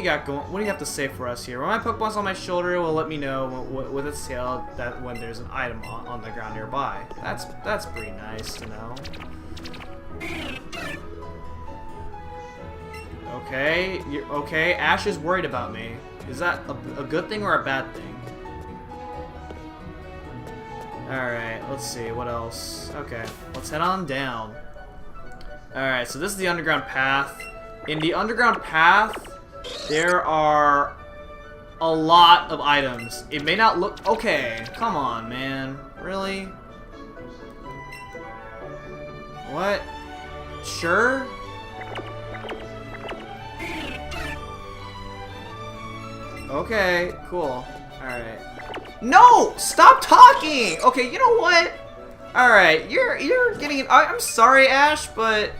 got going? What do you have to say for us here? When my Pokemon's on my shoulder, it will let me know with its tail that when there's an item on the ground nearby. That's pretty nice to know. Okay, okay. Ash is worried about me. Is that a good thing or a bad thing? Alright, let's see, what else? Okay, let's head on down. Alright, so this is the underground path. In the underground path, there are a lot of items. It may not look... Okay, come on, man. Really? What? Sure? Okay, cool. Alright. No! Stop talking! Okay, you know what? Alright, you're getting... I'm sorry, Ash, but...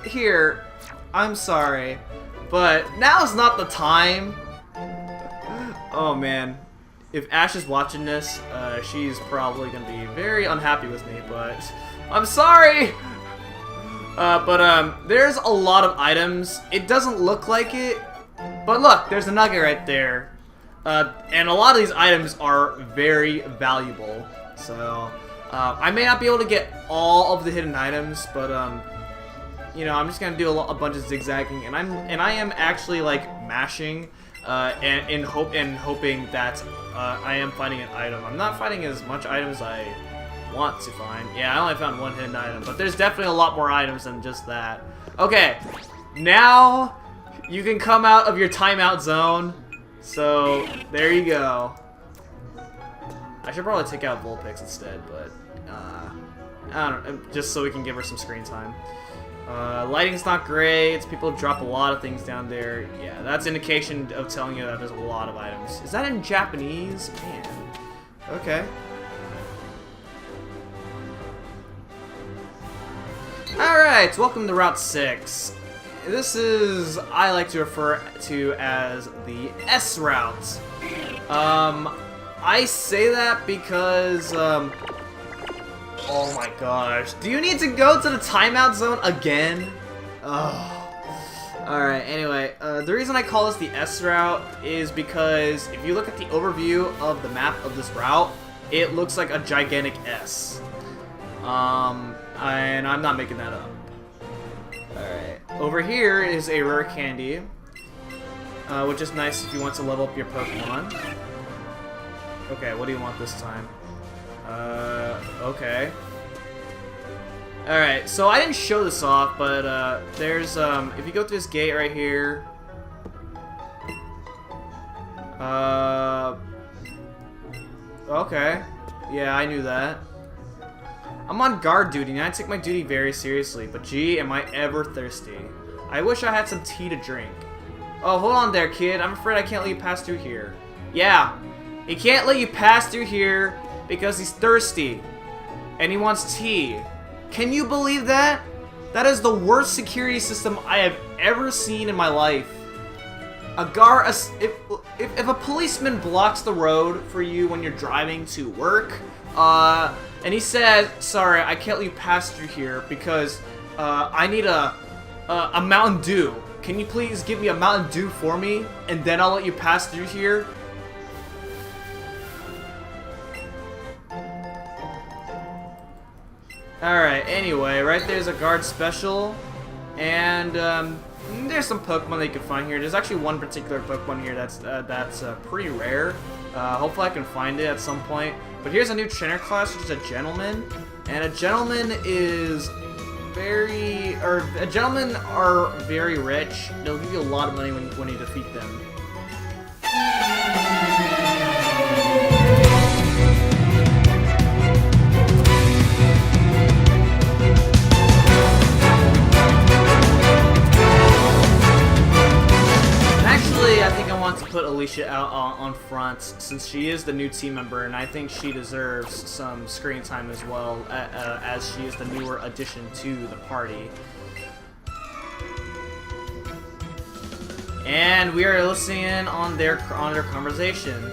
Here. I'm sorry. But now's not the time. Oh, man. If Ash is watching this, she's probably gonna be very unhappy with me, but... I'm sorry! There's a lot of items. It doesn't look like it, but look, there's a nugget right there. And a lot of these items are very valuable. So, I may not be able to get all of the hidden items, but, you know, I'm just gonna do a bunch of zigzagging, and I am actually like mashing, and hoping that I am finding an item. I'm not finding as much items as I want to find. Yeah, I only found one hidden item, but there's definitely a lot more items than just that. Okay, now you can come out of your timeout zone. So, there you go. I should probably take out Vulpix instead, but, I don't know, just so we can give her some screen time. Lighting's not great, people drop a lot of things down there. Yeah, that's indication of telling you that there's a lot of items. Is that in Japanese? Man. Okay. Alright, welcome to Route 6. This is, I like to refer to as the S route. I say that because, oh my gosh. Do you need to go to the timeout zone again? Oh. Alright, anyway, the reason I call this the S route is because if you look at the overview of the map of this route, it looks like a gigantic S. And I'm not making that up. Alright, over here is a rare candy, which is nice if you want to level up your Pokemon. Okay, what do you want this time? Okay. Alright, so I didn't show this off, but, there's, if you go through this gate right here, okay. Yeah, I knew that. I'm on guard duty, and I take my duty very seriously, but gee, am I ever thirsty. I wish I had some tea to drink. Oh, hold on there, kid. I'm afraid I can't let you pass through here. Yeah, he can't let you pass through here because he's thirsty, and he wants tea. Can you believe that? That is the worst security system I have ever seen in my life. If a policeman blocks the road for you when you're driving to work, and he says, sorry, I can't let you pass through here because I need a Mountain Dew. Can you please give me a Mountain Dew for me, and then I'll let you pass through here? Alright, anyway, right there's a guard special, and there's some Pokemon that you can find here. There's actually one particular Pokemon here that's pretty rare. Hopefully I can find it at some point. But here's a new trainer class, which is a gentleman. And a gentleman is gentlemen are very rich. They'll give you a lot of money when you defeat them. I think I want to put Alicia out on front since she is the new team member, and I think she deserves some screen time as well, as she is the newer addition to the party. And we are listening in on their conversation.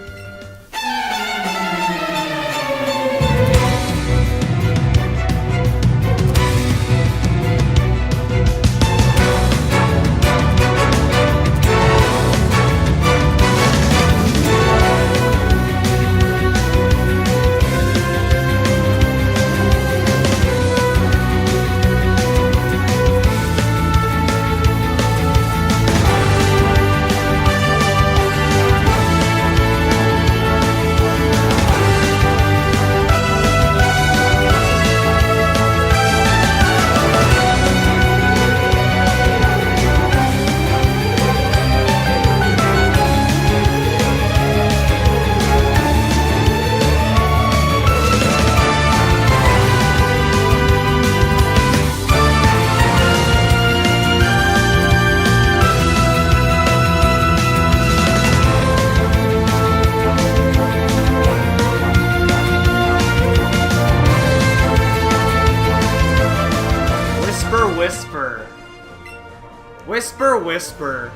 Another Whisper.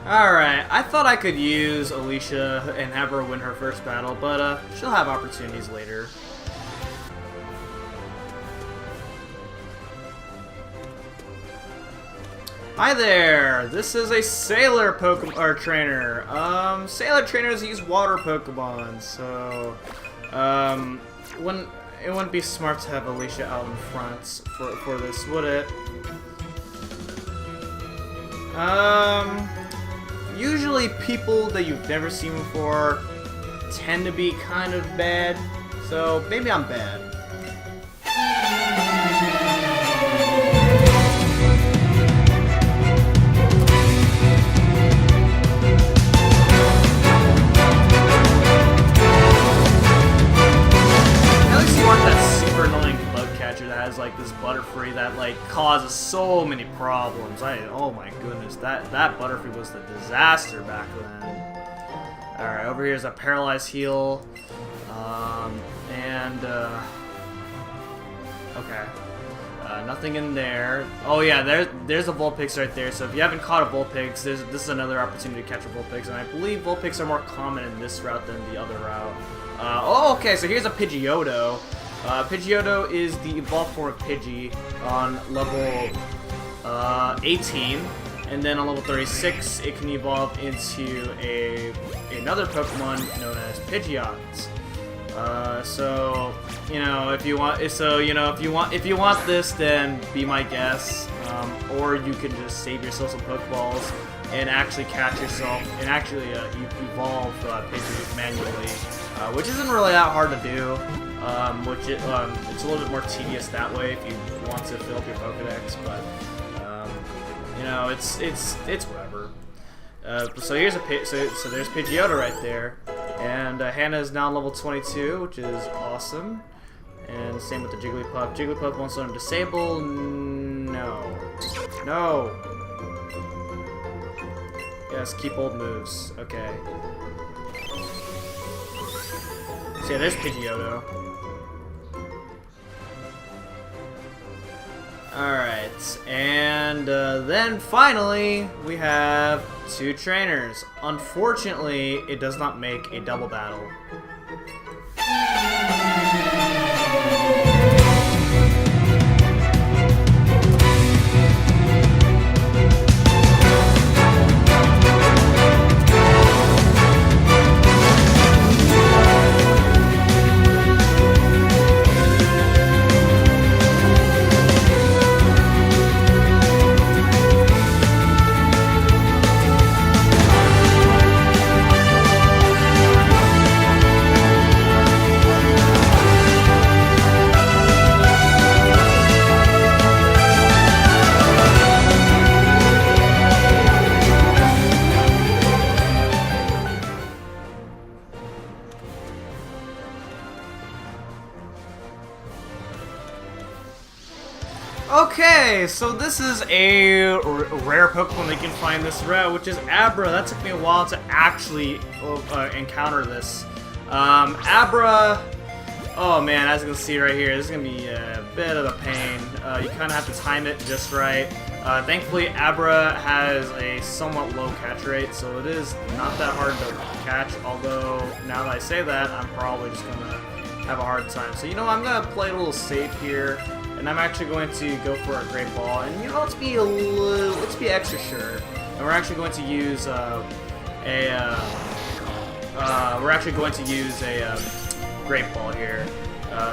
Alright, I thought I could use Alicia and have her win her first battle, but she'll have opportunities later. Hi there! This is a Sailor Pokemon or trainer. Sailor trainers use water Pokemon, so it wouldn't be smart to have Alicia out in front for this, would it? Usually people that you've never seen before tend to be kind of bad, so maybe I'm bad. Like this Butterfree that like causes so many problems. Oh my goodness, that Butterfree was the disaster back then. Alright, over here is a Paralyzed Heal. Okay. Nothing in there. Oh yeah, there's a Vulpix right there. So if you haven't caught a Vulpix, this is another opportunity to catch a Vulpix. And I believe Vulpix are more common in this route than the other route. Oh, okay, so here's a Pidgeotto. Pidgeotto is the evolved form of Pidgey on level 18, and then on level 36 it can evolve into another Pokemon known as Pidgeot. So if you want this, then be my guest, or you can just save yourself some Pokeballs and actually catch yourself and actually evolve Pidgey manually, which isn't really that hard to do. It's a little bit more tedious that way if you want to fill up your Pokedex, but it's whatever. So here's so there's Pidgeotto right there, and Hannah is now level 22, which is awesome. And same with the Jigglypuff. Jigglypuff wants to learn Disable. No. Yes, keep old moves. Okay. So yeah, there's Pidgeotto. Alright, and then finally we have two trainers. Unfortunately, it does not make a double battle. Okay, so this is a rare Pokemon that you can find this route, which is Abra. That took me a while to actually encounter this. Abra, oh man, as you can see right here, this is going to be a bit of a pain. You kind of have to time it just right. Thankfully, Abra has a somewhat low catch rate, so it is not that hard to catch, although now that I say that, I'm probably just going to have a hard time. So, I'm going to play it a little safe here. And I'm actually going to go for a Great Ball, and let's be extra sure. And we're actually going to use Great Ball here.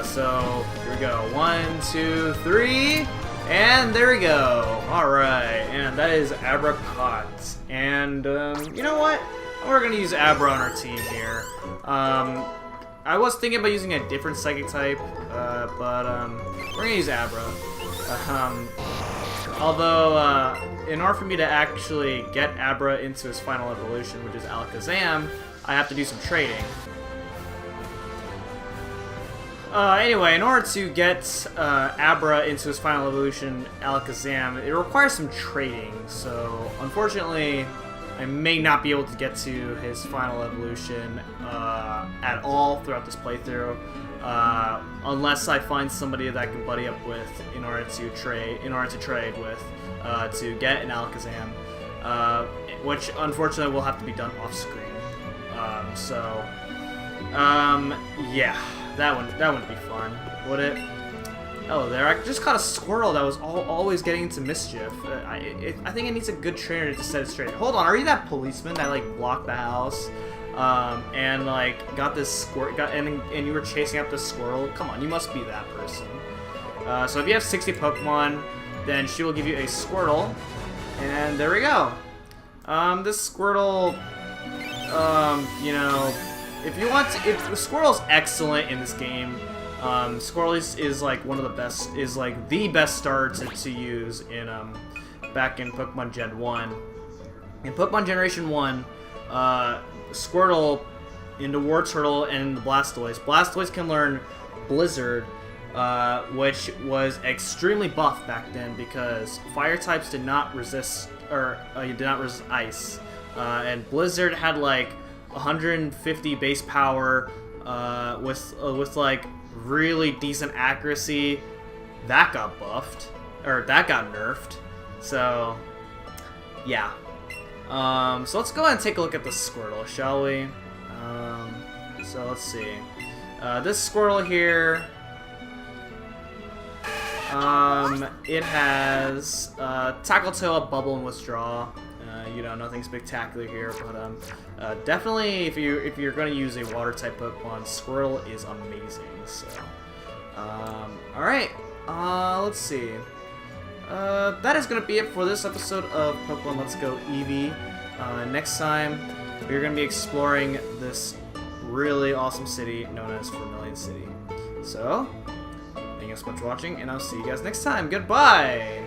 So here we go. 1, 2, 3, and there we go. All right, and that is Abra caught. And you know what? We're gonna use Abra on our team here. I was thinking about using a different Psychic type, but we're gonna use Abra. Although, in order for me to actually get Abra into his final evolution, which is Alakazam, I have to do some trading. Anyway, in order to get Abra into his final evolution, Alakazam, it requires some trading. So, unfortunately, I may not be able to get to his final evolution at all throughout this playthrough. unless I find somebody that I can buddy up with in order to trade with to get an Alakazam, which unfortunately will have to be done off screen. Yeah, that wouldn't be fun, would it? Oh, there! I just caught a squirrel that was always getting into mischief. I think it needs a good trainer to set it straight. Hold on, are you that policeman that like blocked the house, and like got this and you were chasing up this squirrel? Come on, you must be that person. So if you have 60 Pokemon, then she will give you a Squirtle, and there we go. This Squirtle, you know, if the Squirtle's excellent in this game. Squirtle is like one of the best, the best starter to use in back in Pokemon Gen 1. In Pokemon Generation 1, Squirtle into Wartortle and the Blastoise. Blastoise can learn Blizzard, which was extremely buff back then because fire types did not resist ice. And Blizzard had like 150 base power with like really decent accuracy. That got buffed, or that got nerfed. So yeah. So let's go ahead and take a look at the Squirtle, shall we? So let's see. This Squirtle here, it has Tackle Tail, Bubble, and Withdraw. You know, nothing spectacular here, but definitely if you're going to use a water type Pokemon, Squirtle is amazing. So, all right, let's see. That is going to be it for this episode of Pokemon Let's Go Eevee. Next time, we're going to be exploring this really awesome city known as Vermilion City. So, thank you guys so much for watching, and I'll see you guys next time. Goodbye!